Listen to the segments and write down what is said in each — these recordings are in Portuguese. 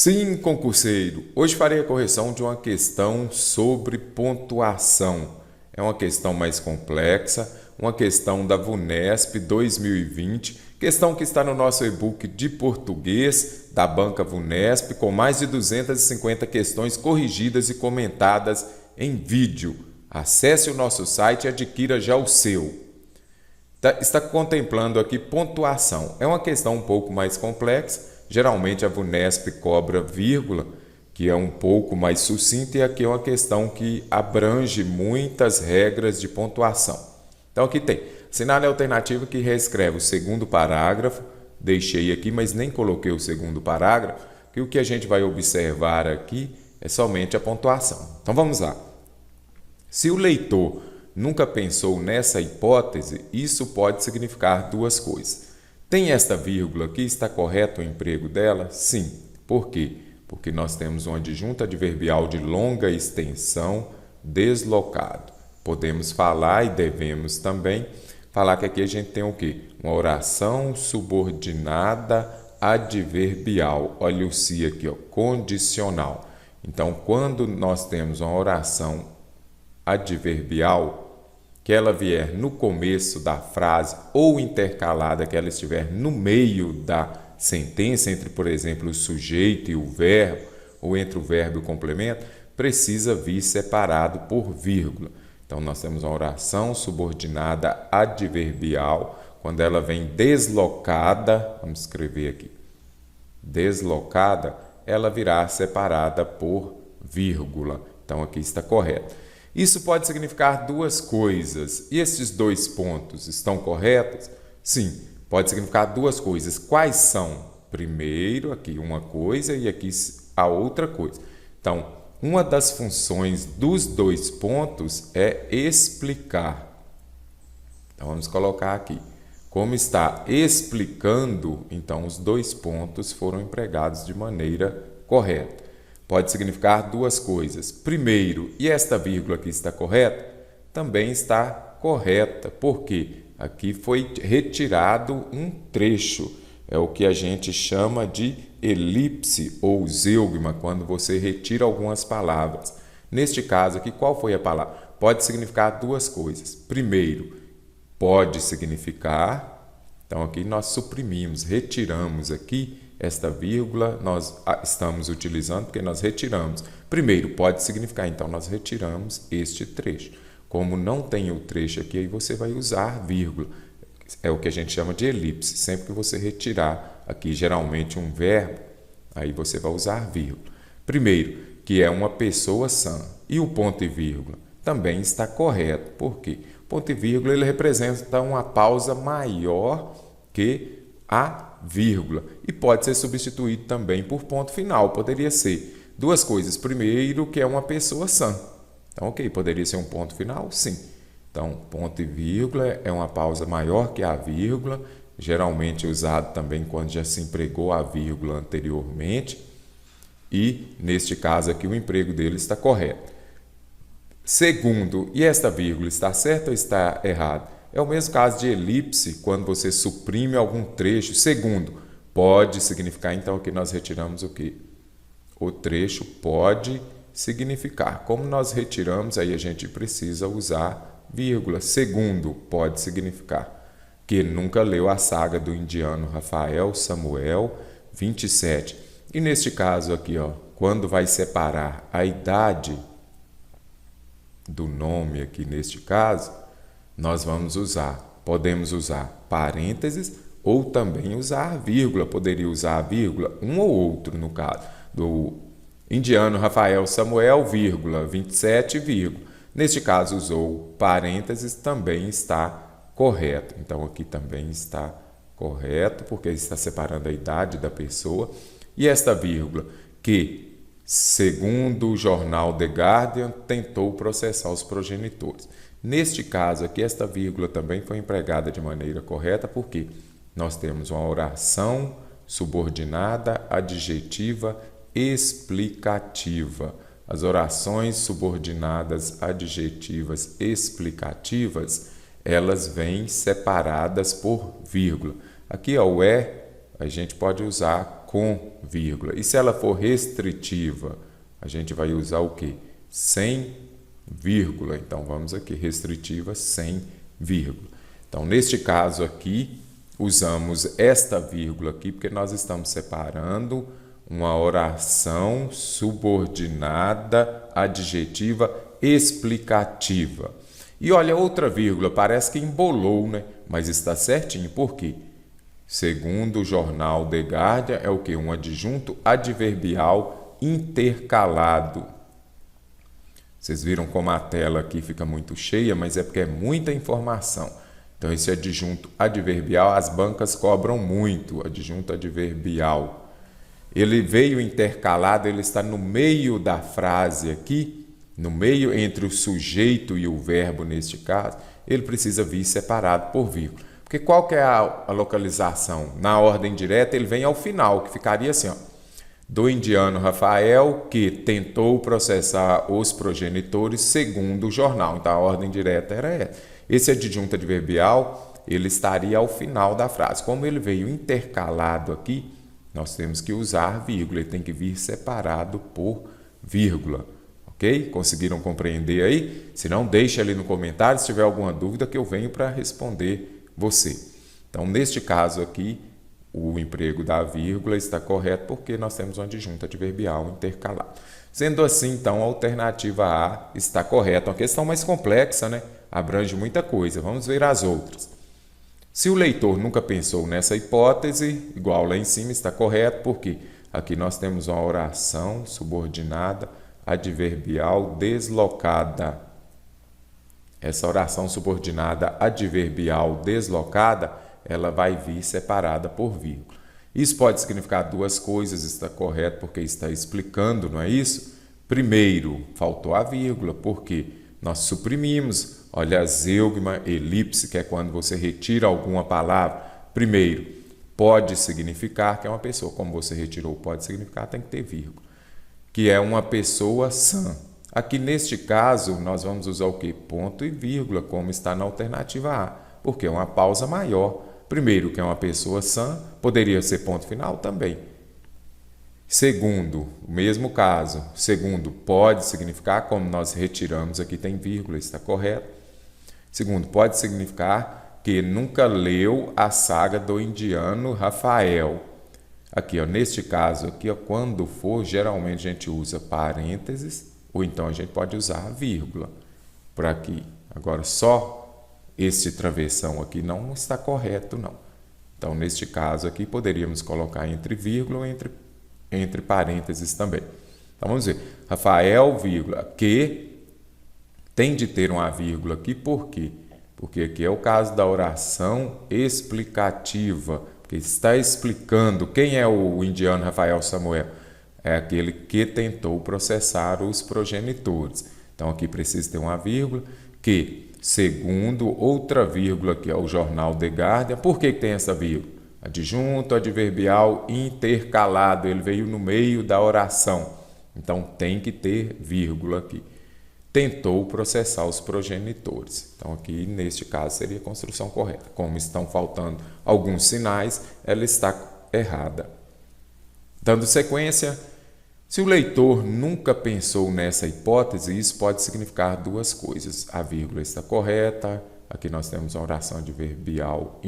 Sim, concurseiro, hoje farei a correção de uma questão sobre pontuação. É uma questão mais complexa, uma questão da VUNESP 2020, questão que está no nosso e-book de português da Banca VUNESP, com mais de 250 questões corrigidas e comentadas em vídeo. Acesse o nosso site e adquira já o seu. Está contemplando aqui pontuação. É uma questão um pouco mais complexa. Geralmente a VUNESP cobra vírgula, que é um pouco mais sucinta, e aqui é uma questão que abrange muitas regras de pontuação. Então aqui tem, assinale a alternativa que reescreve o segundo parágrafo, deixei aqui, mas nem coloquei o segundo parágrafo, que o que a gente vai observar aqui é somente a pontuação. Então vamos lá. Se o leitor nunca pensou nessa hipótese, isso pode significar duas coisas. Tem esta vírgula aqui, está correto o emprego dela? Sim. Por quê? Porque nós temos uma adjunta adverbial de longa extensão, deslocado. Podemos falar e devemos também falar que aqui a gente tem o quê? Uma oração subordinada adverbial. Olha o se aqui, ó, condicional. Então, quando nós temos uma oração adverbial, que ela vier no começo da frase ou intercalada, que ela estiver no meio da sentença, entre, por exemplo, o sujeito e o verbo, ou entre o verbo e o complemento, precisa vir separado por vírgula. Então, nós temos uma oração subordinada adverbial, quando ela vem deslocada, vamos escrever aqui, deslocada, ela virá separada por vírgula. Então, aqui está correto. Isso pode significar duas coisas. E esses dois pontos estão corretos? Sim, pode significar duas coisas. Quais são? Primeiro, aqui uma coisa e aqui a outra coisa. Então, uma das funções dos dois pontos é explicar. Então, vamos colocar aqui. Como está explicando, então os dois pontos foram empregados de maneira correta. Pode significar duas coisas. Primeiro, e esta vírgula aqui está correta? Também está correta. Por quê? Aqui foi retirado um trecho. É o que a gente chama de elipse ou zeugma, quando você retira algumas palavras. Neste caso aqui, qual foi a palavra? Pode significar duas coisas. Primeiro, pode significar, então aqui nós suprimimos, retiramos aqui, esta vírgula nós estamos utilizando porque nós retiramos. Primeiro, pode significar, então nós retiramos este trecho. Como não tem o trecho aqui, aí você vai usar vírgula. É o que a gente chama de elipse. Sempre que você retirar aqui, geralmente, um verbo, aí você vai usar vírgula. Primeiro, que é uma pessoa sã. E o ponto e vírgula também está correto. Por quê? O ponto e vírgula ele representa uma pausa maior que a vírgula e pode ser substituído também por ponto final. Poderia ser duas coisas. Primeiro, que é uma pessoa sã. Então, ok, poderia ser um ponto final? Sim. Então, ponto e vírgula é uma pausa maior que a vírgula, geralmente usado também quando já se empregou a vírgula anteriormente. E, neste caso aqui, o emprego dele está correto. Segundo, e esta vírgula está certa ou está errada? É o mesmo caso de elipse, quando você suprime algum trecho. Segundo, pode significar, então aqui nós retiramos o quê? O trecho pode significar. Como nós retiramos, aí a gente precisa usar vírgula. Segundo, pode significar. Que nunca leu a saga do indiano Rafael Samuel 27. E neste caso aqui, ó, quando vai separar a idade do nome aqui neste caso, nós vamos usar, podemos usar parênteses ou também usar vírgula. Poderia usar vírgula, um ou outro no caso. Do indiano Rafael Samuel, vírgula, 27, vírgula. Neste caso usou parênteses, também está correto. Então aqui também está correto, porque está separando a idade da pessoa. E esta vírgula que, segundo o jornal The Guardian, tentou processar os progenitores. Neste caso aqui, esta vírgula também foi empregada de maneira correta, porque nós temos uma oração subordinada adjetiva explicativa. As orações subordinadas adjetivas explicativas, elas vêm separadas por vírgula. Aqui, ó, o a gente pode usar com vírgula. E se ela for restritiva, a gente vai usar o quê? Sem vírgula. Então, vamos aqui, restritiva sem vírgula. Então, neste caso aqui, usamos esta vírgula aqui, porque nós estamos separando uma oração subordinada, adjetiva, explicativa. E olha, outra vírgula, parece que embolou, né? Mas está certinho, por quê? Segundo o jornal The Guardian, é o quê? Um adjunto adverbial intercalado. Vocês viram como a tela aqui fica muito cheia, mas é porque é muita informação. Então, esse adjunto adverbial, as bancas cobram muito, adjunto adverbial. Ele veio intercalado, ele está no meio da frase aqui, no meio entre o sujeito e o verbo neste caso, ele precisa vir separado por vírgula. Porque qual que é a localização? Na ordem direta, ele vem ao final, que ficaria assim, ó. Do indiano Rafael, que tentou processar os progenitores segundo o jornal. Então, a ordem direta era essa. Esse adjunto adverbial, ele estaria ao final da frase. Como ele veio intercalado aqui, nós temos que usar vírgula. Ele tem que vir separado por vírgula. Ok? Conseguiram compreender aí? Se não, deixe ali no comentário. Se tiver alguma dúvida, que eu venho para responder você. Então, neste caso aqui, o emprego da vírgula está correto porque nós temos um adjunto adverbial intercalado. Sendo assim, então, a alternativa A está correta. Uma questão mais complexa, né? Abrange muita coisa. Vamos ver as outras. Se o leitor nunca pensou nessa hipótese, igual lá em cima, está correto porque aqui nós temos uma oração subordinada adverbial deslocada. Essa oração subordinada adverbial deslocada, ela vai vir separada por vírgula. Isso pode significar duas coisas, está correto porque está explicando, não é isso? Primeiro, faltou a vírgula, porque nós suprimimos, olha, a zeugma, elipse, que é quando você retira alguma palavra. Primeiro, pode significar que é uma pessoa, como você retirou, pode significar, tem que ter vírgula, que é uma pessoa sã. Aqui, neste caso, nós vamos usar o quê? Ponto e vírgula, como está na alternativa A, porque é uma pausa maior. Primeiro, que é uma pessoa sã, poderia ser ponto final também. Segundo, o mesmo caso. Segundo, pode significar, como nós retiramos aqui, tem vírgula, está correto. Segundo, pode significar que nunca leu a saga do indiano Rafael. Aqui, ó, neste caso, aqui, ó, quando for, geralmente a gente usa parênteses, ou então a gente pode usar a vírgula por aqui. Agora, só este travessão aqui não está correto, não. Então, neste caso aqui, poderíamos colocar entre vírgula ou entre parênteses também. Então, vamos ver. Rafael, vírgula, que tem de ter uma vírgula aqui, por quê? Porque aqui é o caso da oração explicativa, que está explicando quem é o indiano Rafael Samuel. É aquele que tentou processar os progenitores. Então, aqui precisa ter uma vírgula, que, segundo outra vírgula, que é o jornal The Guardian, por que tem essa vírgula? Adjunto adverbial intercalado, ele veio no meio da oração. Então, tem que ter vírgula aqui. Tentou processar os progenitores. Então, aqui, neste caso, seria a construção correta. Como estão faltando alguns sinais, ela está errada. Dando sequência, se o leitor nunca pensou nessa hipótese, isso pode significar duas coisas. A vírgula está correta, aqui nós temos uma oração adverbial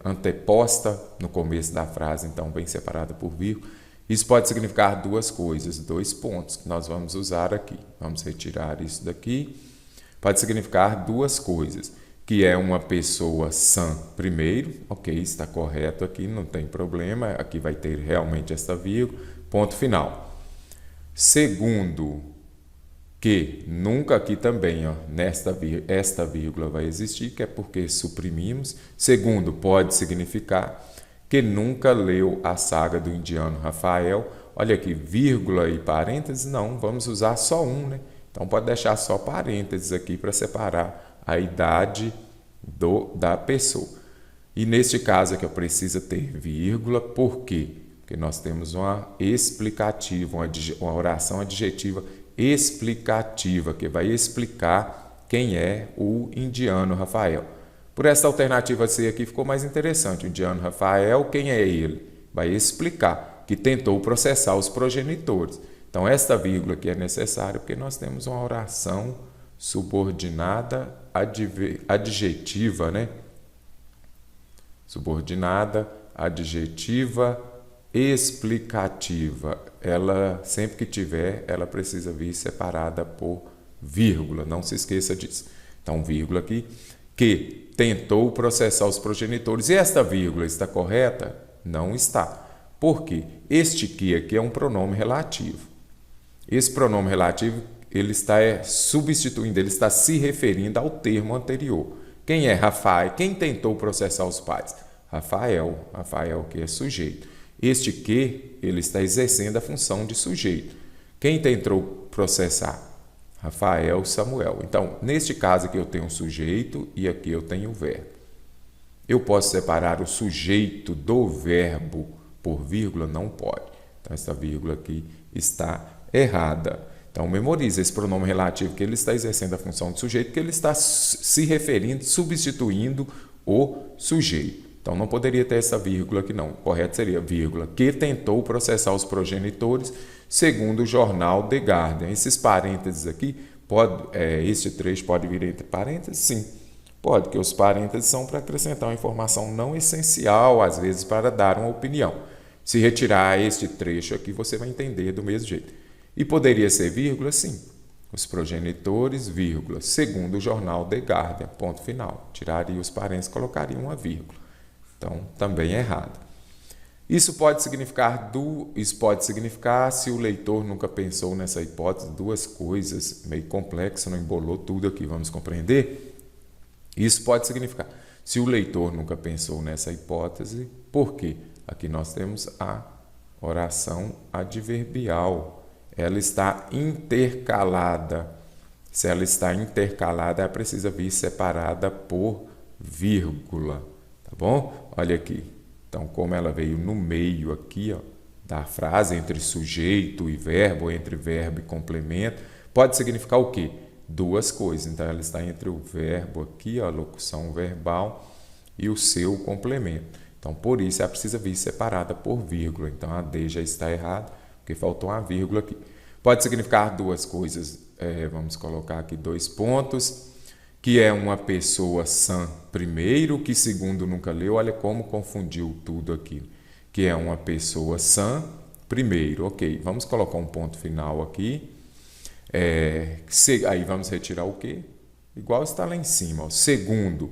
anteposta no começo da frase, então bem separada por vírgula. Isso pode significar duas coisas, dois pontos que nós vamos usar aqui. Vamos retirar isso daqui. Pode significar duas coisas, que é uma pessoa sã primeiro, ok, está correto aqui, não tem problema, aqui vai ter realmente esta vírgula, ponto final. Segundo, que nunca aqui também, ó, esta vírgula vai existir, que é porque suprimimos. Segundo, pode significar que nunca leu a saga do indiano Rafael. Olha aqui, vírgula e parênteses, não, vamos usar só um, né? Então, pode deixar só parênteses aqui para separar a idade da pessoa. E neste caso aqui, precisa ter vírgula, por quê? Porque nós temos uma explicativa, uma oração adjetiva explicativa, que vai explicar quem é o indiano Rafael. Por essa alternativa C aqui ficou mais interessante. O indiano Rafael, quem é ele? Vai explicar. que tentou processar os progenitores. Então, esta vírgula aqui é necessária porque nós temos uma oração subordinada adjetiva, né? Subordinada adjetiva explicativa. Ela, sempre que tiver, ela precisa vir separada por vírgula. Não se esqueça disso. Então, vírgula aqui, que tentou processar os progenitores. E esta vírgula está correta? Não está. Por quê? Este que aqui é um pronome relativo. Esse pronome relativo, ele está substituindo, ele está se referindo ao termo anterior. Quem é Rafael? Quem tentou processar os pais? Rafael. Rafael que é sujeito. Este que, ele está exercendo a função de sujeito. Quem tentou processar? Rafael, Samuel. Então, neste caso aqui eu tenho um sujeito e aqui eu tenho o verbo. Eu posso separar o sujeito do verbo por vírgula? Não pode. Então, essa vírgula aqui está errada. Então, memoriza esse pronome relativo que ele está exercendo a função de sujeito, que ele está se referindo, substituindo o sujeito. Então, não poderia ter essa vírgula aqui não. O correto seria vírgula, que tentou processar os progenitores, segundo o jornal The Guardian. Esses parênteses aqui, este trecho pode vir entre parênteses? Sim, pode, porque os parênteses são para acrescentar uma informação não essencial, às vezes para dar uma opinião. Se retirar este trecho aqui, você vai entender do mesmo jeito. E poderia ser vírgula? Sim. Os progenitores, vírgula, segundo o jornal The Guardian, ponto final. Tiraria os parênteses, colocaria uma vírgula. Então, também é errado. Isso pode significar, se o leitor nunca pensou nessa hipótese, duas coisas, meio complexo, não embolou tudo aqui, vamos compreender? Isso pode significar, se o leitor nunca pensou nessa hipótese, por quê? Aqui nós temos a oração adverbial. Ela está intercalada. Se ela está intercalada, ela precisa vir separada por vírgula. Tá bom? Olha aqui. Então, como ela veio no meio aqui, ó, da frase, entre sujeito e verbo, entre verbo e complemento, pode significar o quê? Duas coisas. Então, ela está entre o verbo aqui, ó, a locução verbal, e o seu complemento. Então, por isso, ela precisa vir separada por vírgula. Então, a D já está errada, porque faltou uma vírgula aqui. Pode significar duas coisas. Vamos colocar aqui 2 pontos. Que é uma pessoa sã primeiro, que segundo nunca leu. Olha como confundiu tudo aqui. Que é uma pessoa sã primeiro. Ok, vamos colocar um ponto final aqui. Aí vamos retirar o que? Igual está lá em cima. Ó. Segundo,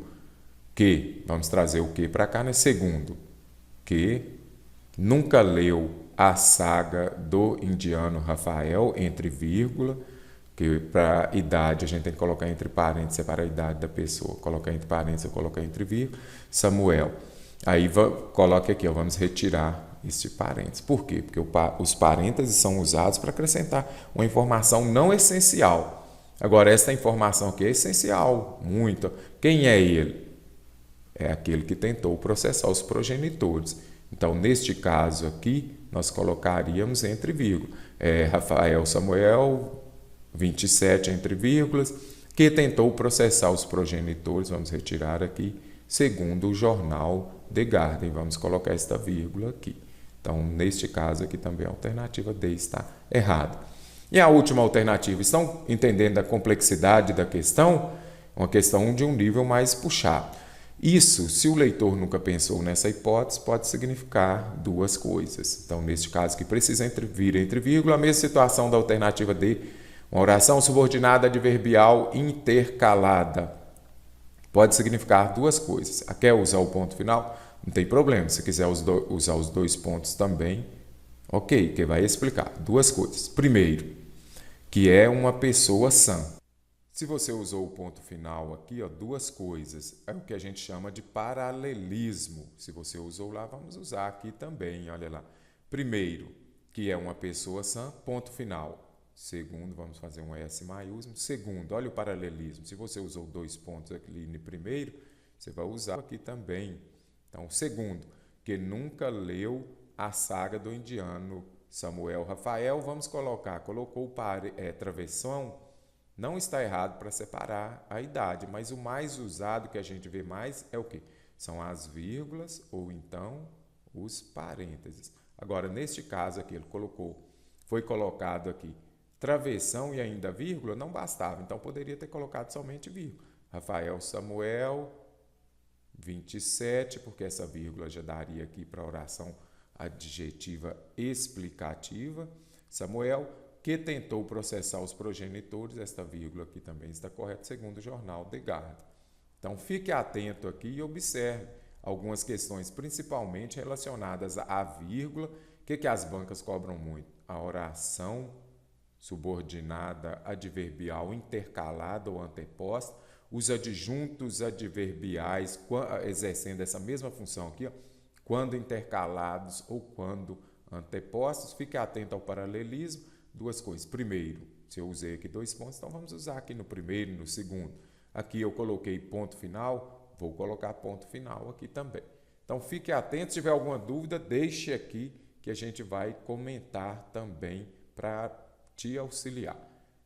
que, vamos trazer o que para cá, né? Segundo, que nunca leu a saga do indiano Rafael, entre vírgula, que para idade a gente tem que colocar entre parênteses, separar a idade da pessoa, colocar entre parênteses, colocar entre vírgula, Samuel. Aí coloque aqui, ó, vamos retirar este parênteses. Por quê? Porque os parênteses são usados para acrescentar uma informação não essencial. Agora, essa informação aqui é essencial, muito. Quem é ele? É aquele que tentou processar os progenitores. Então, neste caso aqui, nós colocaríamos entre vírgula. Rafael Samuel, 27 entre vírgulas, que tentou processar os progenitores, vamos retirar aqui, segundo o jornal The Guardian. Vamos colocar esta vírgula aqui. Então, neste caso aqui também a alternativa D está errada. E a última alternativa, estão entendendo a complexidade da questão? Uma questão de um nível mais puxado. Isso, se o leitor nunca pensou nessa hipótese, pode significar duas coisas. Então, neste caso que precisa vir entre vírgula, a mesma situação da alternativa D, uma oração subordinada adverbial intercalada. Pode significar duas coisas. Quer usar o ponto final? Não tem problema. Se quiser usar os 2 pontos também, ok, que vai explicar. Duas coisas. Primeiro, que é uma pessoa sã. Se você usou o ponto final aqui, ó, duas coisas. É o que a gente chama de paralelismo. Se você usou lá, vamos usar aqui também. Olha lá. Primeiro, que é uma pessoa sã, ponto final. Segundo, vamos fazer um S maiúsculo. Segundo, olha o paralelismo. Se você usou 2 pontos aqui no primeiro, você vai usar aqui também. Então, segundo, que nunca leu a saga do indiano Samuel Rafael, vamos colocar, colocou travessão, não está errado para separar a idade, mas o mais usado que a gente vê mais é o quê? São as vírgulas ou então os parênteses. Agora, neste caso aqui, foi colocado aqui travessão e ainda vírgula, não bastava. Então, poderia ter colocado somente vírgula. Rafael Samuel, 27, porque essa vírgula já daria aqui para a oração adjetiva explicativa. Samuel, que tentou processar os progenitores, esta vírgula aqui também está correta, segundo o jornal The Guardian. Então, fique atento aqui e observe algumas questões, principalmente relacionadas à vírgula. O que as bancas cobram muito? A oração subordinada adverbial intercalada ou anteposta, os adjuntos adverbiais exercendo essa mesma função aqui, ó, quando intercalados ou quando antepostos. Fique atento ao paralelismo. Duas coisas. Primeiro, se eu usei aqui 2 pontos, então vamos usar aqui no primeiro e no segundo. Aqui eu coloquei ponto final, vou colocar ponto final aqui também. Então fique atento, se tiver alguma dúvida, deixe aqui que a gente vai comentar também para te auxiliar.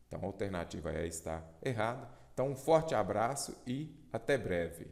Então a alternativa está errada. Então um forte abraço e até breve.